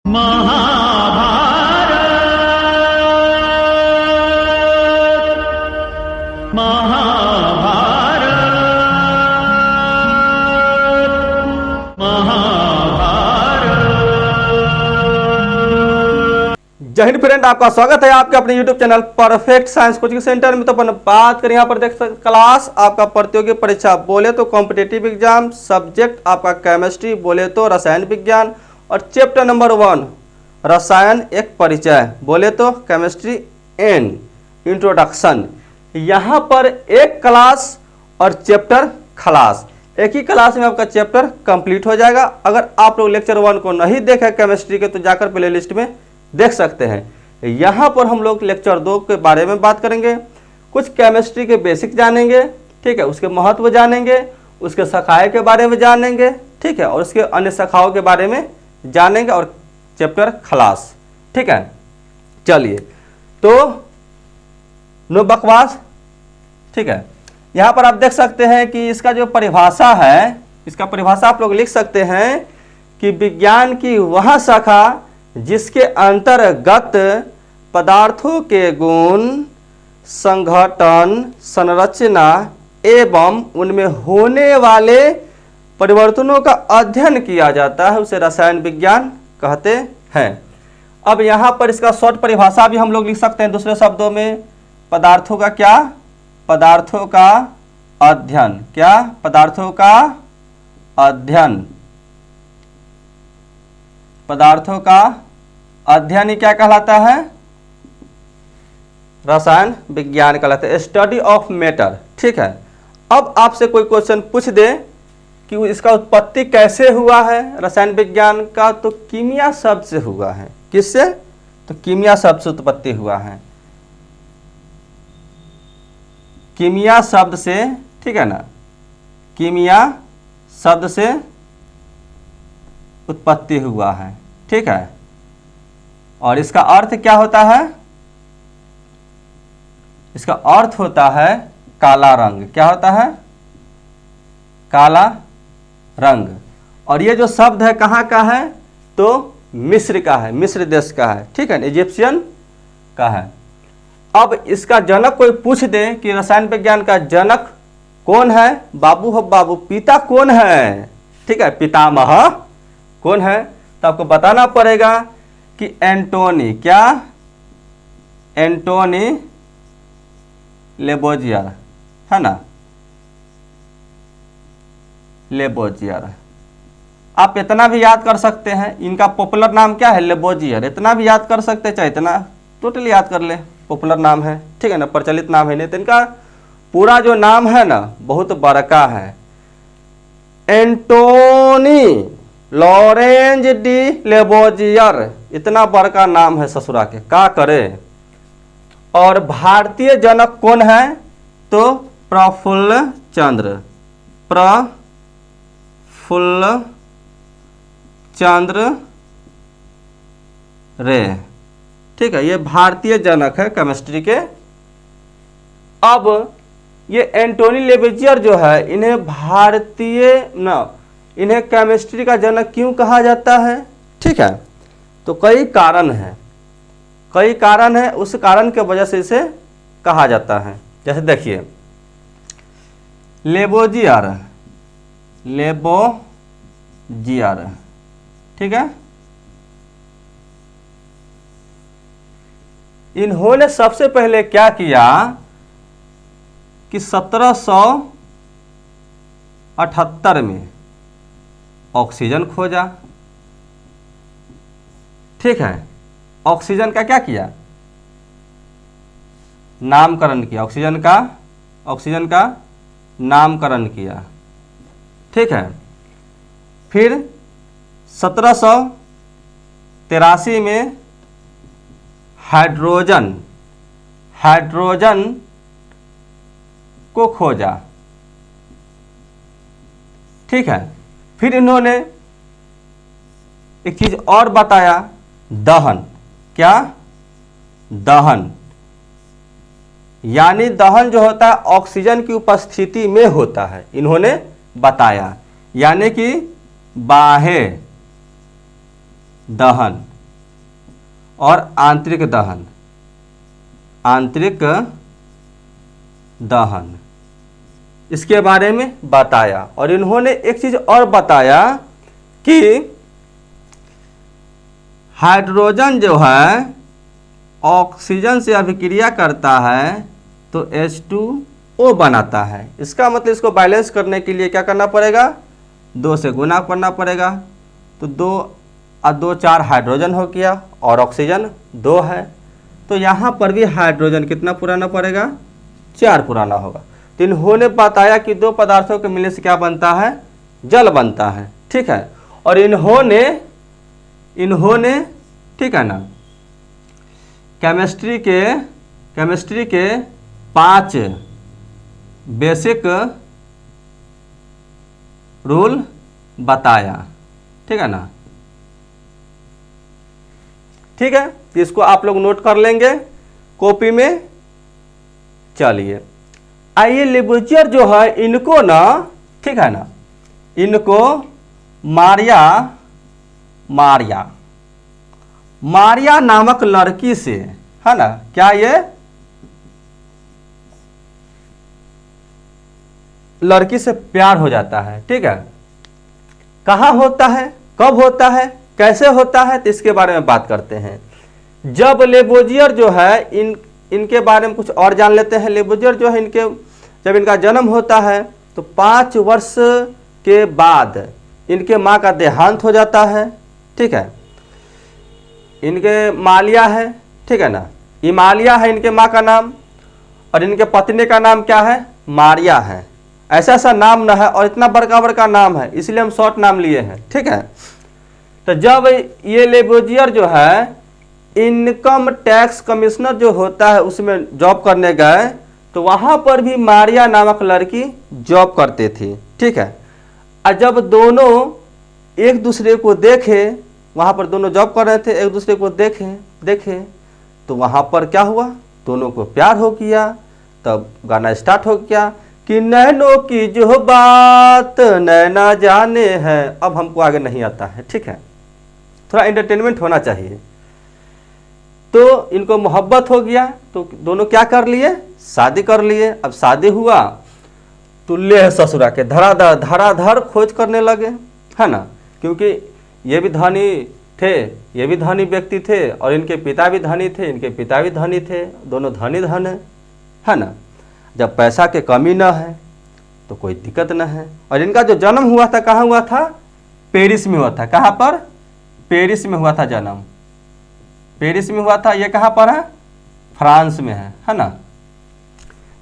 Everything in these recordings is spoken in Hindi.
महाभारत महाभारत महाभारत। जय हिंद फ्रेंड, आपका स्वागत है आपके अपने YouTube channel perfect science coaching centre में। तो अपन बात करें यहाँ पर देख सकते क्लास आपका प्रतियोगी परीक्षा बोले तो कॉम्पिटिटिव एग्जाम, सब्जेक्ट आपका केमिस्ट्री बोले तो रसायन विज्ञान, और चैप्टर नंबर 1 रसायन एक परिचय बोले तो केमिस्ट्री एंड इंट्रोडक्शन। यहाँ पर एक क्लास और चैप्टर खलास, एक ही क्लास में आपका चैप्टर कंप्लीट हो जाएगा। अगर आप लोग लेक्चर 1 को नहीं देखे केमिस्ट्री के तो जाकर प्ले लिस्ट में देख सकते हैं। यहाँ पर हम लोग लेक्चर 2 के बारे में बात करेंगे, कुछ केमिस्ट्री के बेसिक जानेंगे, ठीक है, उसके महत्व जानेंगे, उसके शाखाएं के बारे में जानेंगे, ठीक है, और उसके अन्य शाखाओं के बारे में जानेंगे, और चैप्टर खलास, ठीक है। चलिए, तो नो बकवास, ठीक है। यहाँ पर आप देख सकते हैं कि इसका जो परिभाषा है, इसका परिभाषा आप लोग लिख सकते हैं कि विज्ञान की वह शाखा जिसके अंतर्गत पदार्थों के गुण, संघटन, संरचना एवं उनमें होने वाले परिवर्तनों का अध्ययन किया जाता है, उसे रसायन विज्ञान कहते हैं। अब यहाँ पर इसका शॉर्ट परिभाषा भी हम लोग लिख सकते हैं दूसरे शब्दों में, पदार्थों का क्या? पदार्थों का अध्ययन। क्या? पदार्थों का अध्ययन। पदार्थों का अध्ययन ही क्या कहलाता है? रसायन विज्ञान कहलाता है, स्टडी ऑफ मैटर, ठीक है। अब आपसे कोई क्वेश्चन पूछ दे कि इसका उत्पत्ति कैसे हुआ है रसायन विज्ञान का, तो कीमिया शब्द से हुआ है। किससे? तो कीमिया शब्द से उत्पत्ति हुआ है, कीमिया शब्द से, ठीक है ना, कीमिया शब्द से उत्पत्ति हुआ है, ठीक है। और इसका अर्थ क्या होता है? इसका अर्थ होता है काला रंग। क्या होता है? काला रंग। और ये जो शब्द है कहाँ का है? तो मिस्र का है, मिस्र देश का है, ठीक है, इजिप्शियन का है। अब इसका जनक कोई पूछ दे कि रसायन विज्ञान का जनक कौन है? बाबू हो बाबू, पिता कौन है? ठीक है, पितामह कौन है? तो आपको बताना पड़ेगा कि एंटोनी, क्या? एंटोनी लेबोजियर, है ना, लेबोजियर। आप इतना भी याद कर सकते हैं, इनका पॉपुलर नाम क्या है? लेबोजियर। इतना भी याद कर सकते हैं, चाहे इतना टोटली याद कर ले, पॉपुलर नाम है, ठीक है ना, प्रचलित नाम है। नहीं तो इनका पूरा जो नाम है ना बहुत बड़का है, एंटोनी लॉरेंज डी लेबोजियर। इतना बड़का नाम है ससुरा के, क्या करे। और भारतीय जनक कौन है? तो प्रफुल्ल चंद्र, प्रफुल्ल चंद्र रे, ठीक है, ये भारतीय जनक है केमिस्ट्री के। अब ये एंटोनी लेबोजियर जो है, इन्हें भारतीय न, इन्हें केमिस्ट्री का जनक क्यों कहा जाता है? ठीक है, तो कई कारण हैं, कई कारण है, उस कारण के वजह से इसे कहा जाता है। जैसे देखिए, लेबोजियर, लेबोजियर, ठीक है, इन्होंने सबसे पहले क्या किया कि 1778 में ऑक्सीजन खोजा, ठीक है। ऑक्सीजन का क्या किया? नामकरण किया, ऑक्सीजन का नामकरण किया, ठीक है। फिर 1783 में हाइड्रोजन को खोजा, ठीक है। फिर इन्होंने एक चीज और बताया, दहन। क्या? दहन, यानी दहन जो होता है ऑक्सीजन की उपस्थिति में होता है, इन्होंने बताया, यानी कि बाह्य दहन, और आंतरिक दहन, आंतरिक दहन इसके बारे में बताया। और इन्होंने एक चीज और बताया कि हाइड्रोजन जो है ऑक्सीजन से अभिक्रिया करता है तो H2O बनाता है। इसका मतलब इसको बैलेंस करने के लिए क्या करना पड़ेगा, 2 से गुना करना पड़ेगा। तो 2 और 2 4 हाइड्रोजन हो गया और ऑक्सीजन 2 है। तो यहाँ पर भी हाइड्रोजन कितना पुराना पड़ेगा, 4 पुराना होगा। तो इन्होंने बताया कि 2 पदार्थों के मिलने से क्या बनता है, जल बनता है। ठीक है। और इन्होंने ठीक है ना, केमिस्ट्री के 5 बेसिक रूल बताया। ठीक है ना। ठीक है, तो इसको आप लोग नोट कर लेंगे कॉपी में। चलिए आइए लेबोचियर जो है इनको ना, ठीक है ना, इनको मारिया नामक लड़की से, है ना, क्या ये लड़की से प्यार हो जाता है। ठीक है। कहाँ होता है, कब होता है, कैसे होता है, तो इसके बारे में बात करते हैं। जब लेबोचियर जो है इनके बारे में कुछ और जान लेते हैं। लेबोचियर जो है जब इनका जन्म होता है तो 5 वर्ष के बाद इनके माँ का देहांत हो जाता है। ठीक है। इनके मालिया है, ठीक है ना, इमालिया है इनके माँ का नाम, और इनके पत्नी का नाम क्या है, मारिया है। ऐसा नाम न है और इतना बड़का नाम है, इसलिए हम शॉर्ट नाम लिए हैं। ठीक है। तो जब ये लेबोचियर जो है इनकम टैक्स कमिश्नर जो होता है उसमें जॉब करने गए तो वहां पर भी मारिया नामक लड़की जॉब करते थे। ठीक है। और जब दोनों एक दूसरे को देखे, वहां पर दोनों जॉब कर रहे थे, एक दूसरे को देखे तो वहां पर क्या हुआ, दोनों को प्यार हो गया। तब गाना स्टार्ट हो गया कि नैनों की जो बात नैना जाने है। अब हमको आगे नहीं आता है। ठीक है। थोड़ा एंटरटेनमेंट होना चाहिए। तो इनको मोहब्बत हो गया तो दोनों क्या कर लिए, शादी कर लिए। अब शादी हुआ तो ले ससुरा के धराधर खोज करने लगे, है ना, क्योंकि ये भी धनी थे, ये भी धनी व्यक्ति थे, और इनके पिता भी धनी थे, इनके पिता भी धनी थे, दोनों धनी धन है ना। जब पैसा के कमी न है तो कोई दिक्कत न है। और इनका जो जन्म हुआ था कहाँ हुआ था, पेरिस में हुआ था। कहाँ पर, पेरिस में हुआ था जन्म, पेरिस में हुआ था। ये कहाँ पर है, फ्रांस में है ना।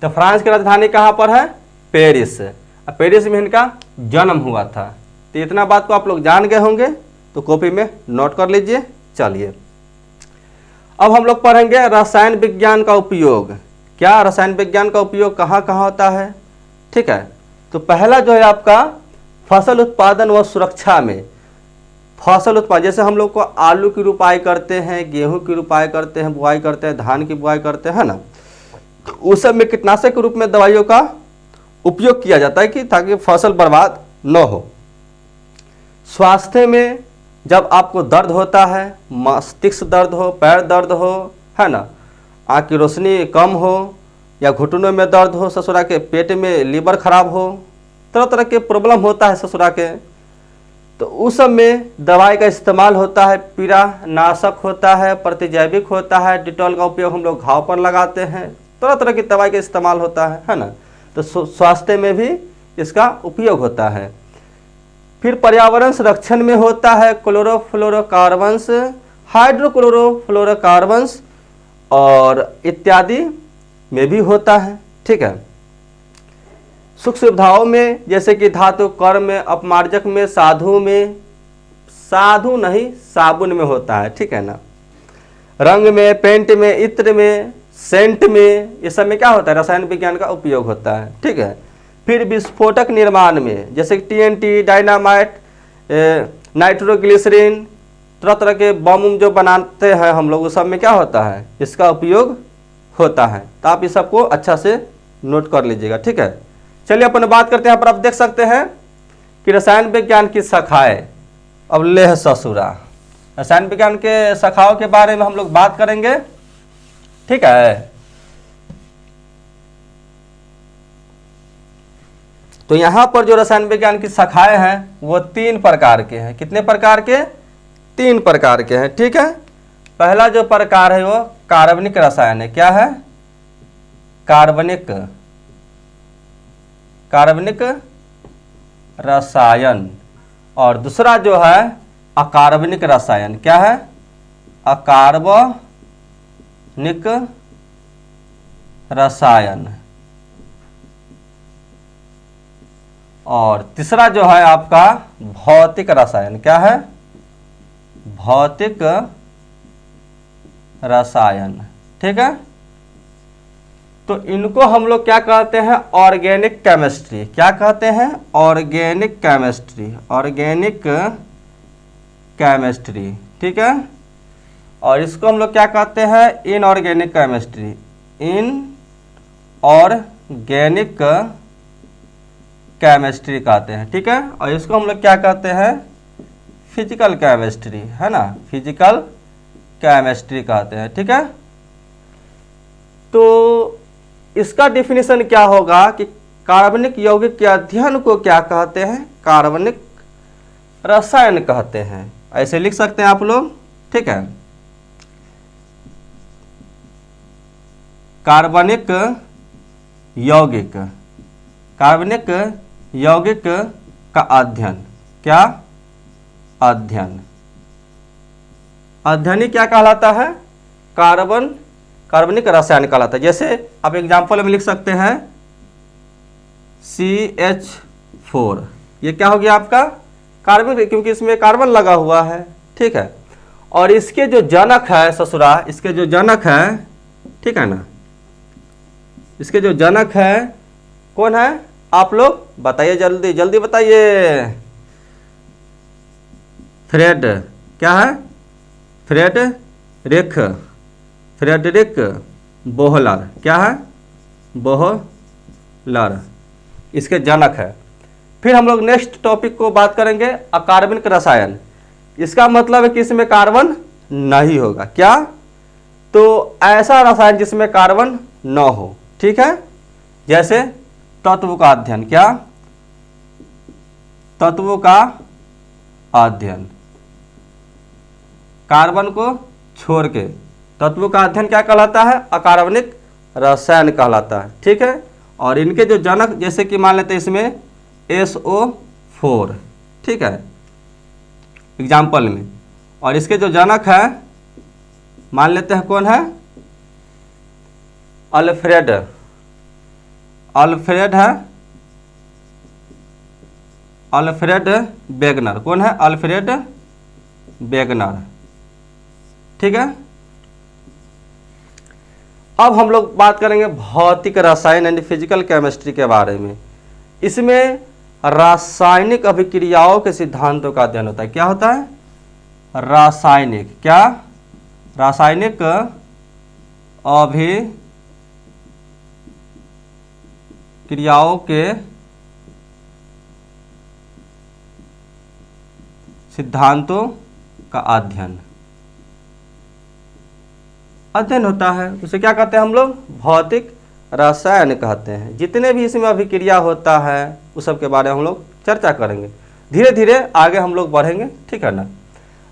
तो फ्रांस की राजधानी कहाँ पर है, पेरिस। अब पेरिस में इनका जन्म हुआ था। तो इतना बात को आप लोग जान गए होंगे, तो कॉपी में नोट कर लीजिए। चलिए अब हम लोग पढ़ेंगे रसायन विज्ञान का उपयोग। क्या रसायन विज्ञान का उपयोग कहाँ कहाँ होता है। ठीक है। तो पहला जो है आपका फसल उत्पादन व सुरक्षा में। फसल उत्पादन, जैसे हम लोग को आलू की रुपाई करते हैं, गेहूं की रुपाई करते हैं, बुआई करते हैं, धान की बुआई करते हैं ना, तो उस सब में कीटनाशक के रूप में दवाइयों का उपयोग किया जाता है कि ताकि फसल बर्बाद न हो। स्वास्थ्य में जब आपको दर्द होता है, मस्तिष्क दर्द हो, पैर दर्द हो, है ना, आँख की रोशनी कम हो, या घुटनों में दर्द हो, ससुरा के पेट में लीवर खराब हो, तरह तरह के प्रॉब्लम होता है ससुरा के, तो उस सब में दवाई का इस्तेमाल होता है। पीड़ानाशक होता है, प्रतिजैविक होता है, डिटॉल का उपयोग हम लोग घाव पर लगाते हैं, तरह तरह की दवाई का इस्तेमाल होता है ना। तो स्वास्थ्य में भी इसका उपयोग होता है। फिर पर्यावरण संरक्षण में होता है क्लोरोफ्लोरोकार्बन्स, हाइड्रोक्लोरोफ्लोरोकार्बन्स और इत्यादि में भी होता है। ठीक है। सुख सुविधाओं में जैसे कि धातु कर्म में, अपमार्जक में, साधु नहीं साबुन में होता है। ठीक है ना। रंग में, पेंट में, इत्र में, सेंट में, ये सब में क्या होता है, रसायन विज्ञान का उपयोग होता है। ठीक है। फिर विस्फोटक निर्माण में जैसे TNT, डायनामाइट, नाइट्रोग्लिसरीन, तरह तरह के बम जो बनाते हैं हम लोग, उस सब में क्या होता है, इसका उपयोग होता है। तो आप इस सबको अच्छा से नोट कर लीजिएगा। ठीक है। चलिए अपन बात करते हैं। यहाँ पर आप देख सकते हैं कि रसायन विज्ञान की शाखाएं। अब लेह ससुरा, रसायन विज्ञान के शाखाओं के बारे में हम लोग बात करेंगे, ठीक है। तो यहाँ पर जो रसायन विज्ञान की शाखाएं हैं वो 3 प्रकार के हैं। कितने प्रकार के? 3 प्रकार के हैं, ठीक है। पहला जो प्रकार है वो कार्बनिक रसायन है। क्या है? कार्बनिक रसायन। और दूसरा जो है अकार्बनिक रसायन। क्या है? अकार्बनिक रसायन। और तीसरा जो है आपका भौतिक रसायन। क्या है? भौतिक रसायन, ठीक है। तो इनको हम लोग क्या कहते हैं? Organic chemistry. क्या कहते हैं? Organic chemistry. ऑर्गेनिक केमिस्ट्री, ठीक है। और इसको हम लोग क्या कहते हैं? Inorganic chemistry. इनऑर्गेनिक केमिस्ट्री कहते हैं, ठीक है। और इसको हम लोग क्या कहते हैं? फिजिकल केमिस्ट्री, है ना। फिजिकल केमिस्ट्री कहते हैं, ठीक है। तो इसका डिफिनीशन क्या होगा कि कार्बनिक यौगिक के अध्ययन को क्या कहते हैं? कार्बनिक रसायन कहते हैं। ऐसे लिख सकते हैं आप लोग, ठीक है। कार्बनिक यौगिक, कार्बनिक यौगिक का अध्ययन। क्या? अध्ययन। अध्ययन ही क्या कहलाता है? कार्बनिक रसायन कहलाता है। जैसे आप एग्जाम्पल में लिख सकते हैं CH4। ये क्या हो गया आपका? कार्बन, क्योंकि इसमें कार्बन लगा हुआ है, ठीक है। और इसके जो जनक है ससुरा, इसके जो जनक है, ठीक है ना, इसके जो जनक है कौन है? आप लोग बताइए, जल्दी जल्दी बताइए। फ्रेड। क्या है? फ्रेडरिक बोहलर। क्या है? बोहलर इसके जनक है। फिर हम लोग नेक्स्ट टॉपिक को बात करेंगे अकार्बनिक रसायन। इसका मतलब है कि इसमें कार्बन नहीं होगा। क्या? तो ऐसा रसायन जिसमें कार्बन न हो, ठीक है। जैसे तत्व का अध्ययन। क्या? तत्वों का अध्ययन। कार्बन को छोड़ के तत्वों का अध्ययन क्या कहलाता है? अकार्बनिक रसायन कहलाता है, ठीक है। और इनके जो जनक, जैसे कि मान लेते हैं इसमें SO4, ठीक है, एग्जाम्पल में। और इसके जो जनक है मान लेते हैं कौन है? अल्फ्रेड है, अल्फ्रेड वेगनर। कौन है? अल्फ्रेड वेगनर, ठीक है। अब हम लोग बात करेंगे भौतिक रसायन यानी फिजिकल केमिस्ट्री के बारे में। इसमें रासायनिक अभिक्रियाओं के सिद्धांतों का अध्ययन होता है। क्या होता है? रासायनिक। क्या? रासायनिक अभिक्रियाओं के सिद्धांतों का अध्ययन होता है। उसे क्या कहते हैं हम लोग? भौतिक रसायन कहते हैं। जितने भी इसमें अभिक्रिया होता है उस सब के बारे में हम लोग चर्चा करेंगे। धीरे धीरे आगे हम लोग बढ़ेंगे, ठीक है ना।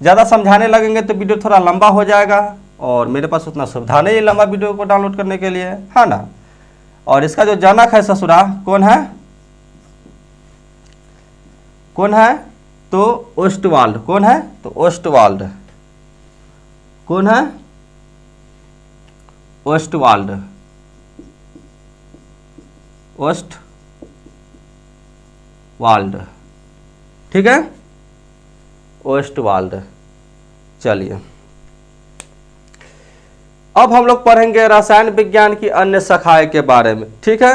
ज़्यादा समझाने लगेंगे तो वीडियो थोड़ा लंबा हो जाएगा, और मेरे पास उतना सुविधा नहीं है लंबा वीडियो को डाउनलोड करने के लिए, है ना। और इसका जो जनक है ससुरा कौन है? कौन है? तो ओस्टवाल्ड। कौन है? तो ओस्टवाल्ड। कौन है? ओस्टवाल्ड। ओस्टवाल्ड, ठीक है, ओस्टवाल्ड। चलिए अब हम लोग पढ़ेंगे रसायन विज्ञान की अन्य शाखाएं के बारे में, ठीक है।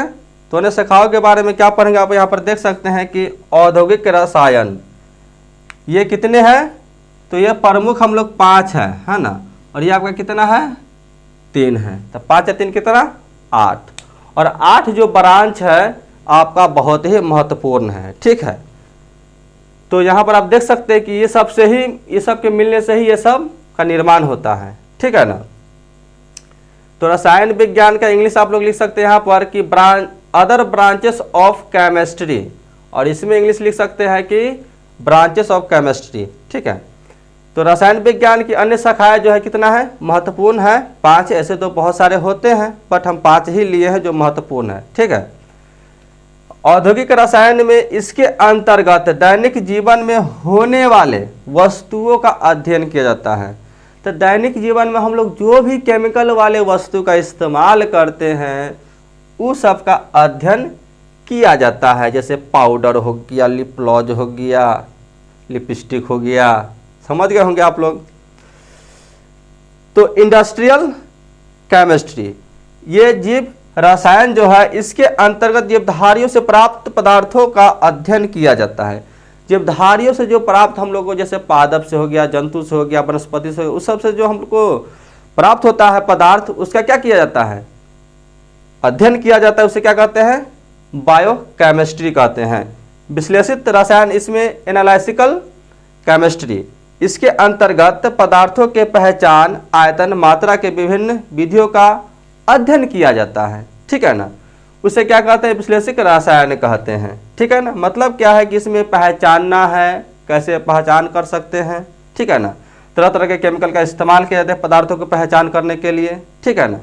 तो अन्य शाखाओं के बारे में क्या पढ़ेंगे? आप यहाँ पर देख सकते हैं कि औद्योगिक रसायन, ये कितने हैं? तो ये प्रमुख हम लोग 5 हैं, है ना। और ये आपका कितना है? 3 है। तो 5 या 3 कितना? 8। और 8 जो ब्रांच है आपका बहुत ही महत्वपूर्ण है, ठीक है। तो यहाँ पर आप देख सकते हैं कि ये सब से ही, ये सब के मिलने से ही ये सब का निर्माण होता है, ठीक है ना। तो रसायन विज्ञान का इंग्लिश आप लोग लिख सकते हैं यहाँ पर कि अदर ब्रांचेस ऑफ केमिस्ट्री, और इसमें इंग्लिश लिख सकते हैं कि ब्रांचेस ऑफ केमिस्ट्री, ठीक है। तो रसायन विज्ञान की अन्य शाखाएं जो है कितना है, महत्वपूर्ण है 5। ऐसे तो बहुत सारे होते हैं बट हम 5 ही लिए हैं जो महत्वपूर्ण है, ठीक है। औद्योगिक रसायन में इसके अंतर्गत दैनिक जीवन में होने वाले वस्तुओं का अध्ययन किया जाता है। तो दैनिक जीवन में हम लोग जो भी केमिकल वाले वस्तु का इस्तेमाल करते हैं उस सब का अध्ययन किया जाता है, जैसे पाउडर हो गया, लिप ग्लॉस हो गया, लिपस्टिक हो गया, समझ गए होंगे आप लोग। तो इंडस्ट्रियल केमिस्ट्री, ये जीव रसायन जो है इसके अंतर्गत जीवधारियों से प्राप्त पदार्थों का अध्ययन किया जाता है। जीवधारियों से जो प्राप्त हम लोग को, जैसे पादप से हो गया, जंतु से हो गया, वनस्पति से, उस सब से जो हमको प्राप्त होता है पदार्थ, उसका क्या किया जाता है, अध्ययन किया जाता है। उसे क्या कहते हैं, बायोकेमिस्ट्री कहते हैं। विश्लेषित रसायन, इसमें एनालिटिकल केमिस्ट्री, इसके अंतर्गत पदार्थों के पहचान, आयतन, मात्रा के विभिन्न विधियों का अध्ययन किया जाता है, ठीक है ना। उसे क्या कहते हैं, विश्लेषित रसायन कहते हैं, ठीक है ना। मतलब क्या है कि इसमें पहचानना है, कैसे पहचान कर सकते हैं, ठीक है ना। तरह तरह के केमिकल का इस्तेमाल किया जाता है पदार्थों की पहचान करने के लिए, ठीक है ना।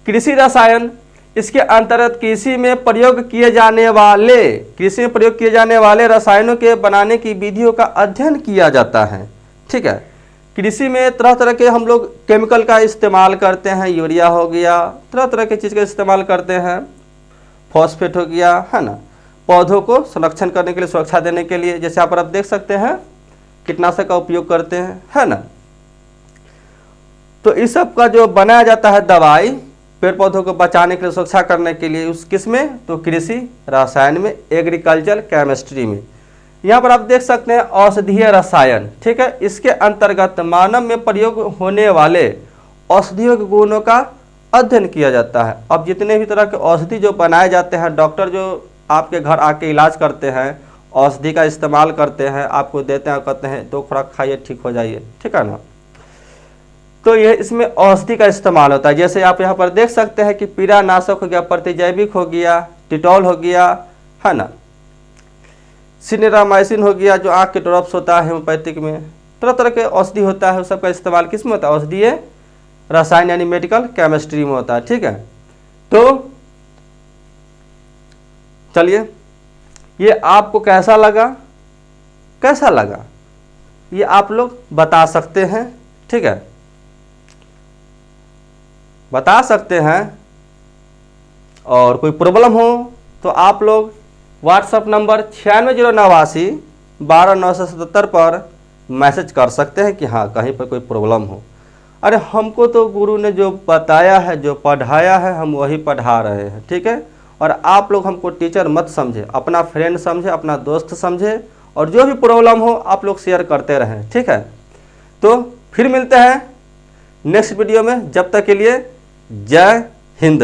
कृषि रसायन, इसके अंतर्गत कृषि में प्रयोग किए जाने वाले रसायनों के बनाने की विधियों का अध्ययन किया जाता है, ठीक है। कृषि में तरह तरह के हम लोग केमिकल का इस्तेमाल करते हैं, यूरिया हो गया, तरह तरह की चीज़ का इस्तेमाल करते हैं, फॉस्फेट हो गया, है ना। पौधों को संरक्षण करने के लिए, सुरक्षा देने के लिए, जैसे यहाँ पर आप देख सकते हैं कीटनाशक का उपयोग करते हैं, है ना। तो इस सब का जो बनाया जाता है दवाई, पेड़ पौधों को बचाने के लिए, सुरक्षा करने के लिए, उस किस में, तो कृषि रसायन में, एग्रीकल्चर केमिस्ट्री में। यहाँ पर आप देख सकते हैं औषधीय रसायन, ठीक है। इसके अंतर्गत मानव में प्रयोग होने वाले औषधियों के गुणों का अध्ययन किया जाता है। अब जितने भी तरह के औषधि जो बनाए जाते हैं, डॉक्टर जो आपके घर आके इलाज करते हैं, औषधि का इस्तेमाल करते हैं, आपको देते हैं, कहते हैं 2 खुराक खाइए ठीक हो जाइए, ठीक है ना। तो ये इसमें औषधि का इस्तेमाल होता है। जैसे आप यहाँ पर देख सकते हैं कि पीड़ानाशक हो गया, प्रतिजैविक हो गया, टिटॉल हो गया, है ना, सिनेरामाइसिन हो गया जो आँख के ड्रॉप्स होता है होम्योपैथिक में, तरह तरह के औषधि होता है, उस सब का इस्तेमाल किस में होता है, औषधीय रसायन यानी मेडिकल केमिस्ट्री में होता है, ठीक है। तो चलिए, ये आपको कैसा लगा ये आप लोग बता सकते हैं, ठीक है, बता सकते हैं। और कोई प्रॉब्लम हो तो आप लोग व्हाट्सएप नंबर 9609 12977 पर मैसेज कर सकते हैं कि हाँ कहीं पर कोई प्रॉब्लम हो। अरे हमको तो गुरु ने जो बताया है, जो पढ़ाया है, हम वही पढ़ा रहे हैं, ठीक है। और आप लोग हमको टीचर मत समझे, अपना फ्रेंड समझे, अपना दोस्त समझे, और जो भी प्रॉब्लम हो आप लोग शेयर करते रहें, ठीक है। तो फिर मिलते हैं नेक्स्ट वीडियो में, जब तक के लिए जय हिंद।